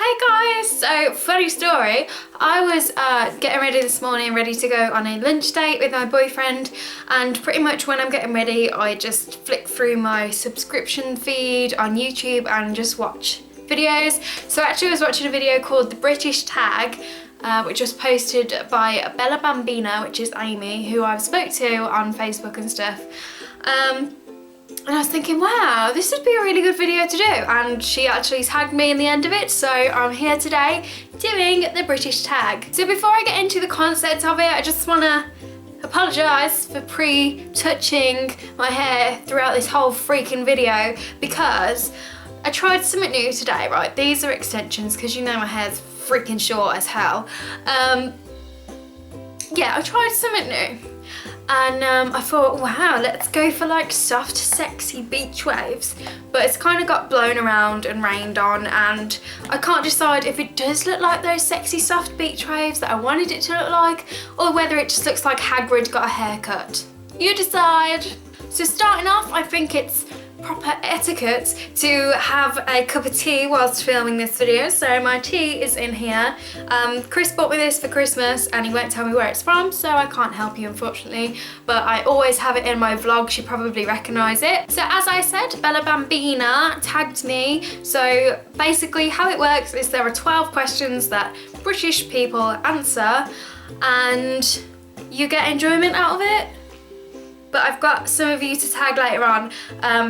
Hey guys! So, funny story, I was getting ready this morning, ready to go on a lunch date with my boyfriend, and pretty much when I'm getting ready I just flick through my subscription feed on YouTube and just watch videos. So actually I was watching a video called The British Tag, which was posted by Bella BambinaxX, which is Amy, who I've spoke to on Facebook and stuff. And I was thinking, wow, this would be a really good video to do, and she actually tagged me in the end of it, so I'm here today doing the British tag. So before I get into the concept of it, I just want to apologise for pre-touching my hair throughout this whole freaking video, because I tried something new today, right? These are extensions, because you know my hair's freaking short as hell. Yeah, I tried something new. And I thought, wow, let's go for like soft, sexy beach waves. But it's kind of got blown around and rained on, and I can't decide if it does look like those sexy, soft beach waves that I wanted it to look like, or whether it just looks like Hagrid got a haircut. You decide. So starting off, I think it's proper etiquette to have a cup of tea whilst filming this video. So my tea is in here. Chris bought me this for Christmas and he won't tell me where it's from, so I can't help you unfortunately, but I always have it in my vlogs. You probably recognise it. So as I said, Bella Bambina tagged me. So basically how it works is there are 12 questions that British people answer and you get enjoyment out of it. But I've got some of you to tag later on,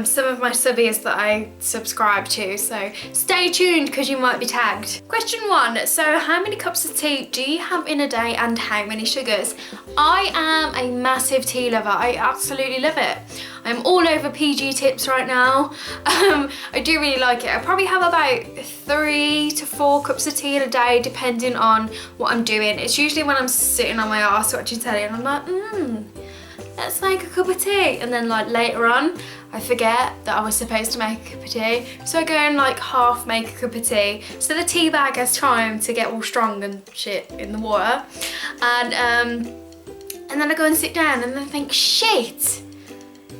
some of my subbies that I subscribe to, so stay tuned because you might be tagged. Question 1, so how many cups of tea do you have in a day and how many sugars? I am a massive tea lover, I absolutely love it. I'm all over PG tips right now. I do really like it. I probably have about 3 to 4 cups of tea in a day depending on what I'm doing. It's usually when I'm sitting on my arse watching telly and I'm like, let's make a cup of tea, and then like later on I forget that I was supposed to make a cup of tea, so I go and like half make a cup of tea so the tea bag has time to get all strong and shit in the water, and then I go and sit down and then think, shit,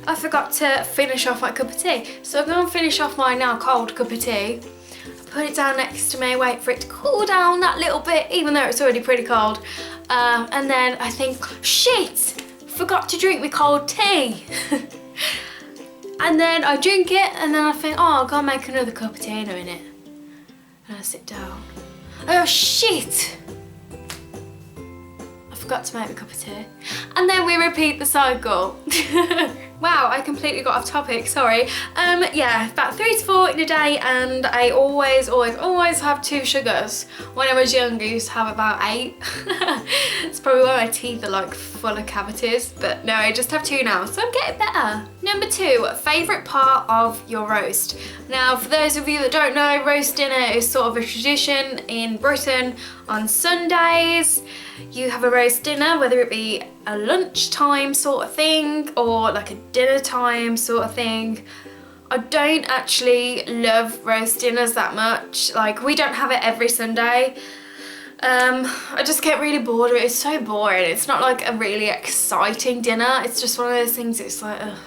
I forgot to finish off my cup of tea. So I go and finish off my now cold cup of tea, put it down next to me, wait for it to cool down that little bit even though it's already pretty cold, and then I think, shit, forgot to drink my cold tea. And then I drink it and then I think, oh, I'll go and make another cup of tea in a minute. And I sit down. Oh shit! I forgot to make a cup of tea. And then we repeat the cycle. Wow, I completely got off topic, sorry. Yeah, about 3 to 4 in a day, and I always have 2 sugars. When I was younger, I used to have about 8. It's probably why my teeth are like full of cavities, but no, I just have 2 now, so I'm getting better. Number 2, favourite part of your roast. Now, for those of you that don't know, roast dinner is sort of a tradition in Britain. On Sundays, you have a roast dinner, whether it be a lunchtime sort of thing or like a dinner time sort of thing. I don't actually love roast dinners that much. Like, we don't have it every Sunday. I just get really bored of it. It's so boring. It's not like a really exciting dinner. It's just one of those things, it's like, ugh,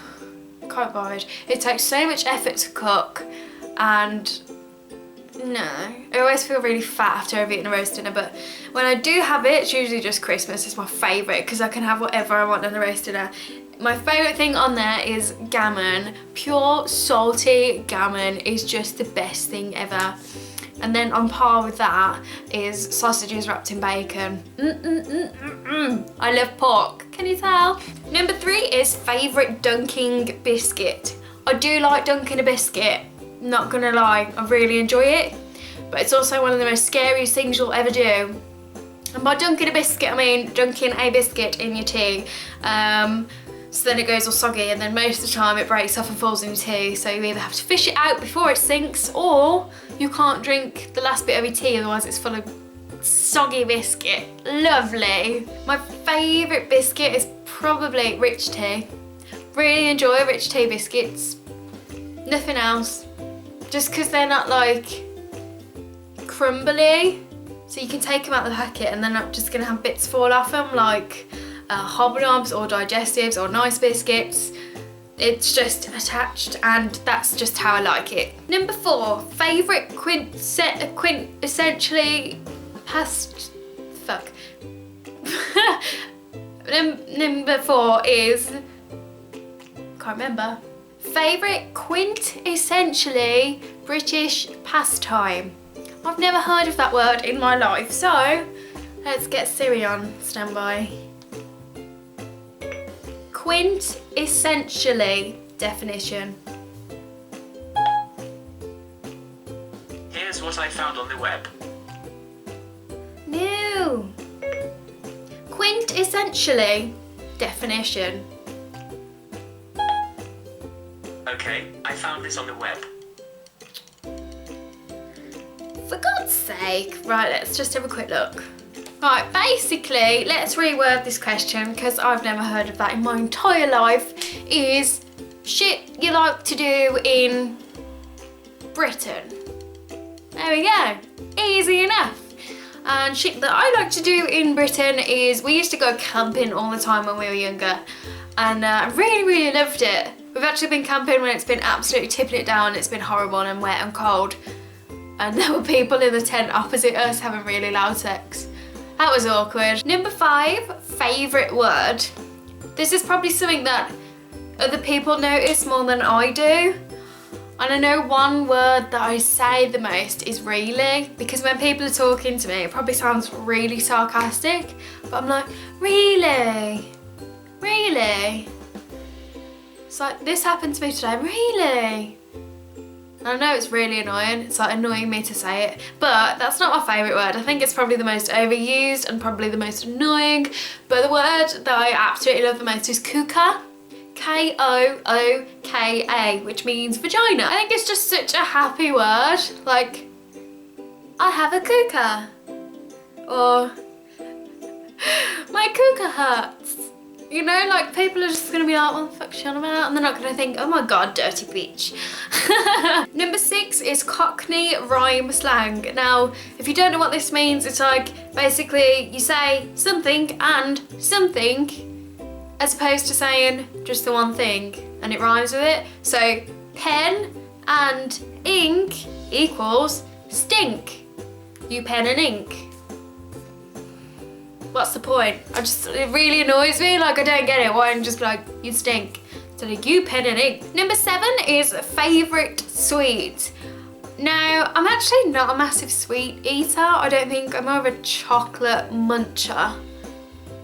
can't bothered. It takes so much effort to cook, and no, I always feel really fat after I've eaten a roast dinner, but when I do have it, it's usually just Christmas. It's my favourite because I can have whatever I want on a roast dinner. My favourite thing on there is gammon. Pure salty gammon is just the best thing ever. And then on par with that is sausages wrapped in bacon. I love pork, can you tell? Number 3 is favourite dunking biscuit. I do like dunking a biscuit. Not gonna lie, I really enjoy it, but it's also one of the most scariest things you'll ever do. And by dunking a biscuit, I mean dunking a biscuit in your tea. So then it goes all soggy, and then most of the time it breaks off and falls in your tea, so you either have to fish it out before it sinks, or you can't drink the last bit of your tea, otherwise it's full of soggy biscuit. Lovely. My favourite biscuit is probably rich tea. Really enjoy rich tea biscuits. Nothing else. Just because they're not like crumbly, so you can take them out of the packet and they're not just going to have bits fall off them like hobnobs or digestives or nice biscuits. It's just attached, and that's just how I like it. Number 4, favourite quintessentially Number 4 is, can't remember. Favourite quintessentially British pastime. I've never heard of that word in my life, so let's get Siri on standby. Quintessentially definition. Here's what I found on the web. No. Quintessentially definition. Okay, I found this on the web. For God's sake. Right, let's just have a quick look. Right, basically, let's reword this question because I've never heard of that in my entire life. Is shit you like to do in Britain. There we go. Easy enough. And shit that I like to do in Britain is, we used to go camping all the time when we were younger, and I really loved it. We've actually been camping when it's been absolutely tipping it down, it's been horrible and wet and cold, and there were people in the tent opposite us having really loud sex. That was awkward. Number 5, favourite word. This is probably something that other people notice more than I do. And I know one word that I say the most is really, because when people are talking to me, it probably sounds really sarcastic, but I'm like, really? Really? It's like, this happened to me today, really? And I know it's really annoying, it's like annoying me to say it, but that's not my favourite word. I think it's probably the most overused and probably the most annoying, but the word that I absolutely love the most is kuka. K-O-O-K-A, which means vagina. I think it's just such a happy word. Like, I have a kuka. Or, my kuka hurts. You know, like, people are just gonna be like, what the fuck's she on about? And they're not gonna think, oh my god, dirty bitch. Number 6 is Cockney rhyme slang. Now, if you don't know what this means, it's like, basically, you say something and something, as opposed to saying just the one thing, and it rhymes with it. So, pen and ink equals stink. You pen and ink. What's the point? It really annoys me, like I don't get it. Why don't you just be like, you stink? So like, you pen and ink. Number 7 is favourite sweet. Now, I'm actually not a massive sweet eater. I don't think, I'm more of a chocolate muncher.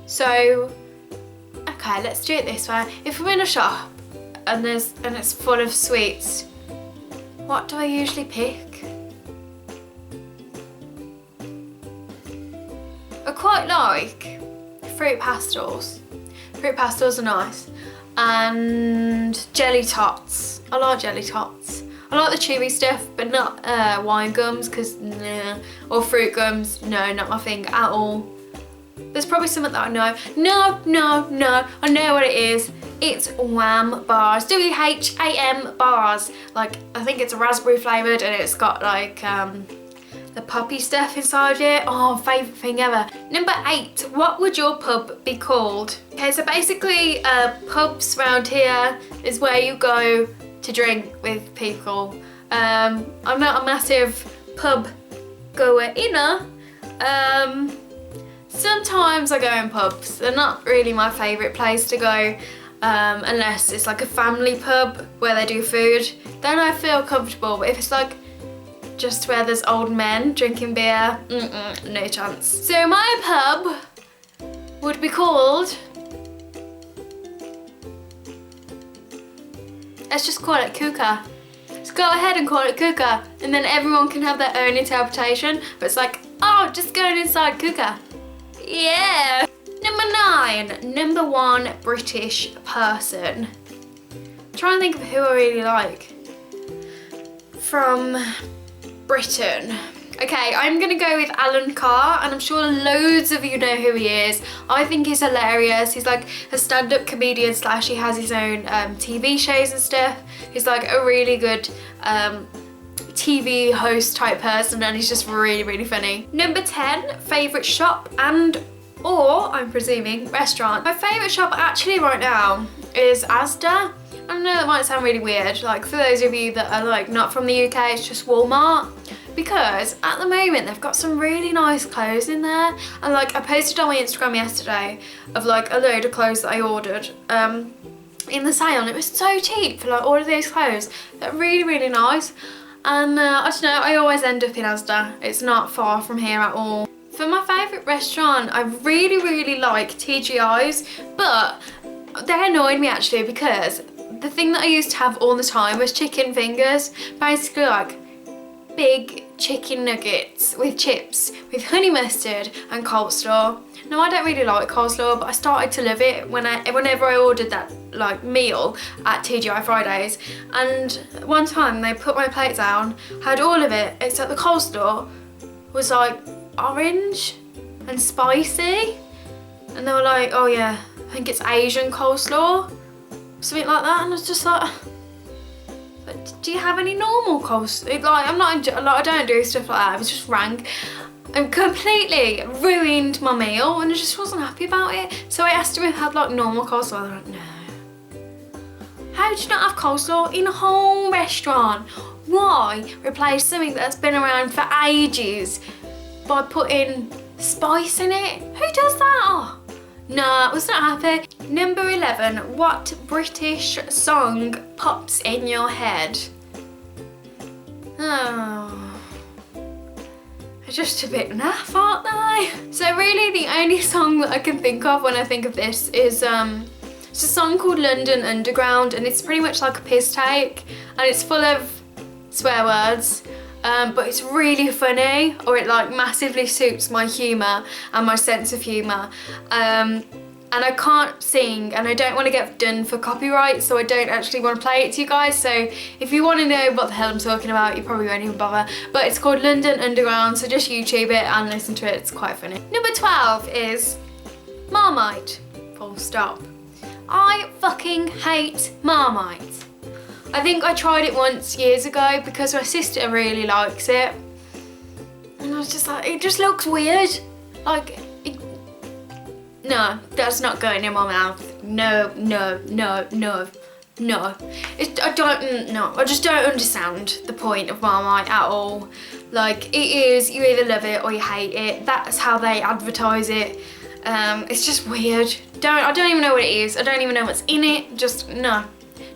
So, okay, let's do it this way. If I'm in a shop and it's full of sweets, what do I usually pick? I quite like fruit pastels. Fruit pastels are nice. And jelly tots. I like jelly tots. I like the chewy stuff, but not wine gums, because nah. Or fruit gums, no, not my thing at all. There's probably something that I know. No, I know what it is. It's Wham bars, W-H-A-M bars. Like, I think it's raspberry flavoured and it's got like the poppy stuff inside it. Oh, favourite thing ever. Number 8, what would your pub be called? Okay, so basically pubs around here is where you go to drink with people. I'm not a massive pub goer inner. Sometimes I go in pubs. They're not really my favourite place to go unless it's like a family pub where they do food. Then I feel comfortable, but if it's like just where there's old men drinking beer, no chance. So my pub would be called, let's just call it Kuka. Let's go ahead and call it Kuka, and then everyone can have their own interpretation, but it's like, oh, just going inside Kuka. Yeah. Number 9, number 1 British person. I'm trying to think of who I really like from Britain. Okay, I'm gonna go with Alan Carr, and I'm sure loads of you know who he is. I think he's hilarious. He's like a stand-up comedian / he has his own TV shows and stuff. He's like a really good TV host type person, and he's just really funny. Number 10, favourite shop and or, I'm presuming, restaurant. My favourite shop actually right now is Asda. I know that might sound really weird, like for those of you that are like not from the UK, it's just Walmart. Because at the moment they've got some really nice clothes in there, and like I posted on my Instagram yesterday of like a load of clothes that I ordered in the sale, and it was so cheap for like all of these clothes. They're really, really nice. And I don't know, I always end up in Asda. It's not far from here at all. For my favourite restaurant, I really, really like TGI's, but they annoyed me actually because the thing that I used to have all the time was chicken fingers. Basically like big chicken nuggets with chips with honey mustard and coleslaw. Now I don't really like coleslaw, but I started to love it whenever I ordered that like meal at TGI Fridays. And one time they put my plate down, had all of it except the coleslaw was like orange and spicy, and they were like, oh yeah, I think it's Asian coleslaw, something like that. And I was just like, do you have any normal coleslaw? Like, I don't do stuff like that. It was just rank and completely ruined my meal, and I just wasn't happy about it. So I asked them if I had like normal coleslaw. They're like, no. How do you not have coleslaw in a whole restaurant? Why replace something that's been around for ages by putting spice in it? Who does that? Oh, no, I was not happy. Number 11, what British song pops in your head? Oh, they're just a bit naff, aren't they? So really the only song that I can think of when I think of this is it's a song called London Underground, and it's pretty much like a piss take, and it's full of swear words. But it's really funny, or it like massively suits my humour and my sense of humour. And I can't sing, and I don't want to get done for copyright, so I don't actually want to play it to you guys. So if you want to know what the hell I'm talking about, you probably won't even bother. But it's called London Underground, so just YouTube it and listen to it, it's quite funny. Number 12 is Marmite, full stop. I fucking hate Marmite. I think I tried it once years ago because my sister really likes it. And I was just like, it just looks weird. Like, no, that's not going in my mouth. No, no, no, no, no. I just don't understand the point of Marmite at all. Like, it is, you either love it or you hate it. That's how they advertise it. It's just weird. I don't even know what it is. I don't even know what's in it. Just, no.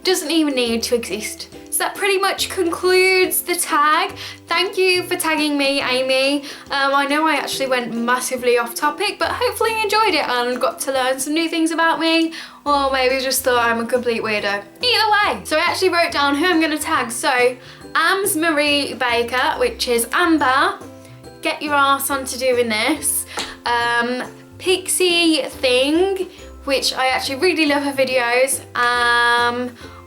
Doesn't even need to exist. So that pretty much concludes the tag. Thank you for tagging me, Amy. I know I actually went massively off topic, but hopefully you enjoyed it and got to learn some new things about me, or maybe just thought I'm a complete weirdo. Either way, so I actually wrote down who I'm gonna tag. So Ambzmariebaker, which is Amber, get your ass onto doing this. Piixiie Thiing, which I actually really love her videos.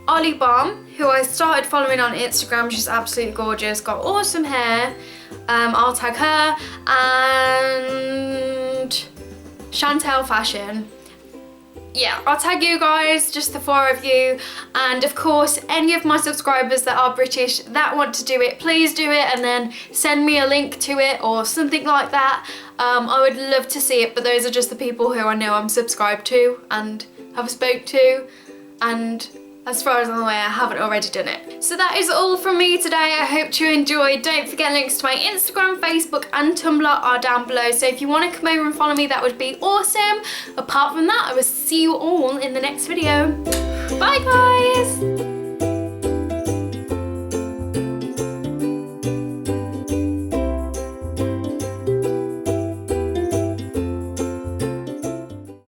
Olibombbb, who I started following on Instagram, she's absolutely gorgeous, got awesome hair. I'll tag her. And chantellefashion. Yeah, I'll tag you guys, just the 4 of you. And of course, any of my subscribers that are British that want to do it, please do it, and then send me a link to it or something like that. I would love to see it, but those are just the people who I know I'm subscribed to and have spoke to, and as far as I'm aware, I haven't already done it. So that is all from me today. I hope you enjoyed. Don't forget links to my Instagram, Facebook and Tumblr are down below. So if you want to come over and follow me, that would be awesome. Apart from that, I will see you all in the next video. Bye guys!